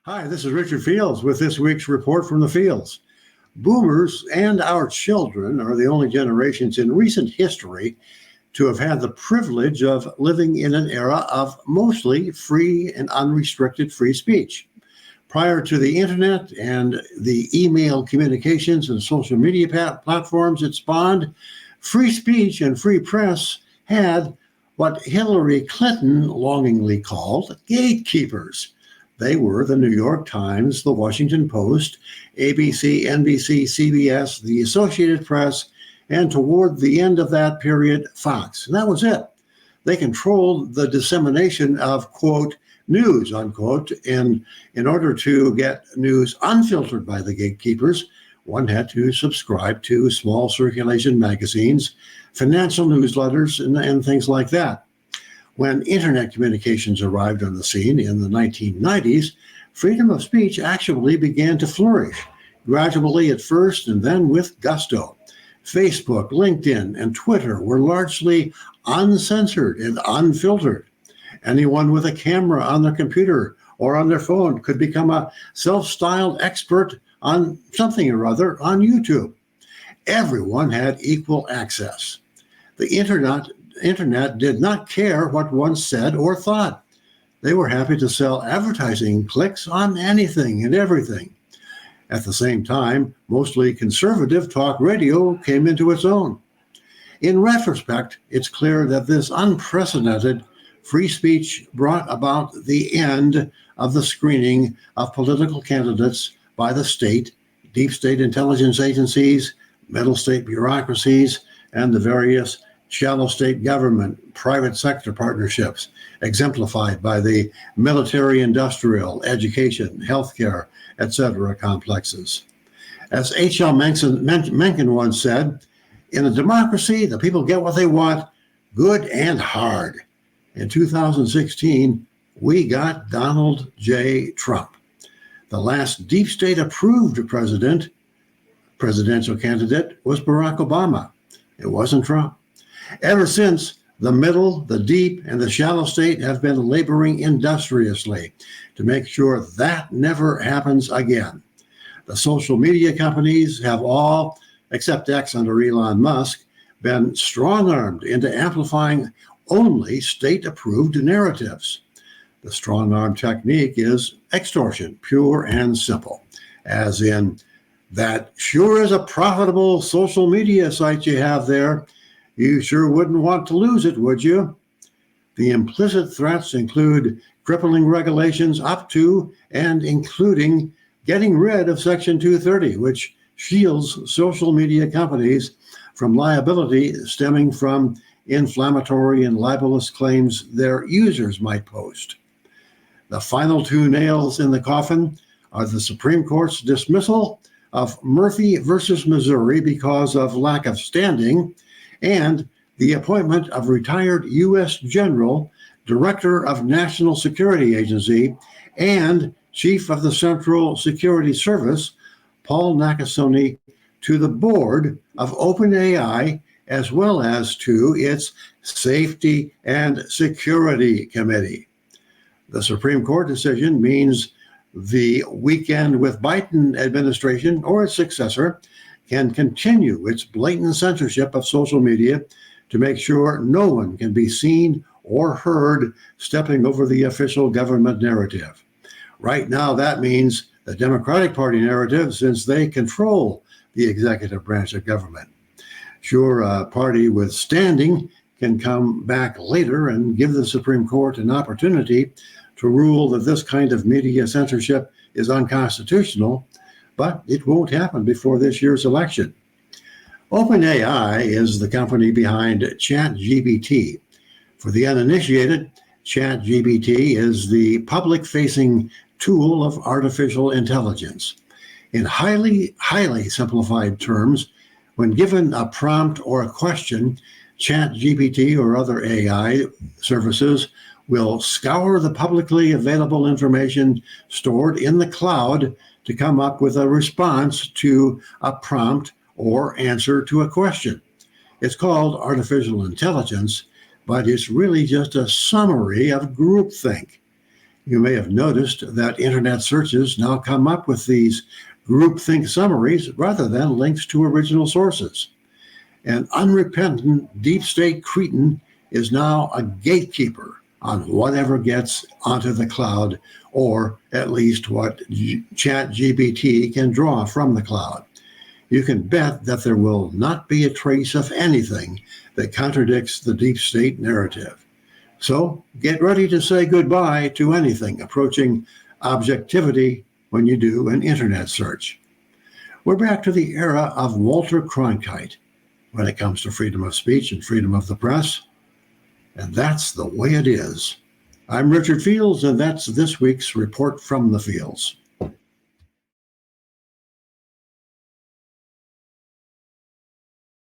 Hi, this is Richard Fields with this week's report from the fields. Boomers and our children are the only generations in recent history to have had the privilege of living in an era of mostly free and unrestricted free speech. Prior to the internet and the email communications and social media platforms it spawned, free speech and free press had what Hillary Clinton longingly called gatekeepers. They were the New York Times, the Washington Post, ABC, NBC, CBS, the Associated Press, and toward the end of that period, Fox. And that was it. They controlled the dissemination of, quote, news, unquote. And in order to get news unfiltered by the gatekeepers, one had to subscribe to small circulation magazines, financial newsletters, and things like that. When internet communications arrived on the scene in the 1990s, freedom of speech actually began to flourish, gradually at first and then with gusto. Facebook, LinkedIn, and Twitter were largely uncensored and unfiltered. Anyone with a camera on their computer or on their phone could become a self-styled expert on something or other on YouTube. Everyone had equal access. The internet did not care what one said or thought. They were happy to sell advertising clicks on anything and everything. At the same time, mostly conservative talk radio came into its own. In retrospect, it's clear that this unprecedented free speech brought about the end of the screening of political candidates by the state, deep state intelligence agencies, middle state bureaucracies, and the various shallow state government, private sector partnerships, exemplified by the military-industrial, education, healthcare, etc. complexes. As H.L. Mencken once said, in a democracy, the people get what they want, good and hard. In 2016, we got Donald J. Trump. The last deep state-approved presidential candidate was Barack Obama. It wasn't Trump. Ever since, the middle, the deep, and the shallow state have been laboring industriously to make sure that never happens again. The social media companies have all, except X under Elon Musk, been strong-armed into amplifying only state-approved narratives. The strong-arm technique is extortion, pure and simple, as in, that sure is a profitable social media site you have there. You sure wouldn't want to lose it, would you? The implicit threats include crippling regulations up to and including getting rid of Section 230, which shields social media companies from liability stemming from inflammatory and libelous claims their users might post. The final two nails in the coffin are the Supreme Court's dismissal of Murphy versus Missouri because of lack of standing, and the appointment of retired U.S. General, Director of National Security Agency, and Chief of the Central Security Service, Paul Nakasone, to the board of OpenAI, as well as to its Safety and Security Committee. The Supreme Court decision means the weekend with Biden administration or its successor can continue its blatant censorship of social media to make sure no one can be seen or heard stepping over the official government narrative. Right now, that means the Democratic Party narrative, since they control the executive branch of government. Sure, a party with standing can come back later and give the Supreme Court an opportunity to rule that this kind of media censorship is unconstitutional, but it won't happen before this year's election. OpenAI is the company behind ChatGPT. For the uninitiated, ChatGPT is the public-facing tool of artificial intelligence. In highly simplified terms, when given a prompt or a question, ChatGPT or other AI services will scour the publicly available information stored in the cloud to come up with a response to a prompt or answer to a question. It's called artificial intelligence, but it's really just a summary of groupthink. You may have noticed that internet searches now come up with these groupthink summaries rather than links to original sources. An unrepentant deep state cretin is now a gatekeeper on whatever gets onto the cloud, or at least what ChatGPT can draw from the cloud. You can bet that there will not be a trace of anything that contradicts the deep state narrative. So get ready to say goodbye to anything approaching objectivity when you do an internet search. We're back to the era of Walter Cronkite when it comes to freedom of speech and freedom of the press. And that's the way it is. I'm Richard Fields, and that's this week's Report from the Fields.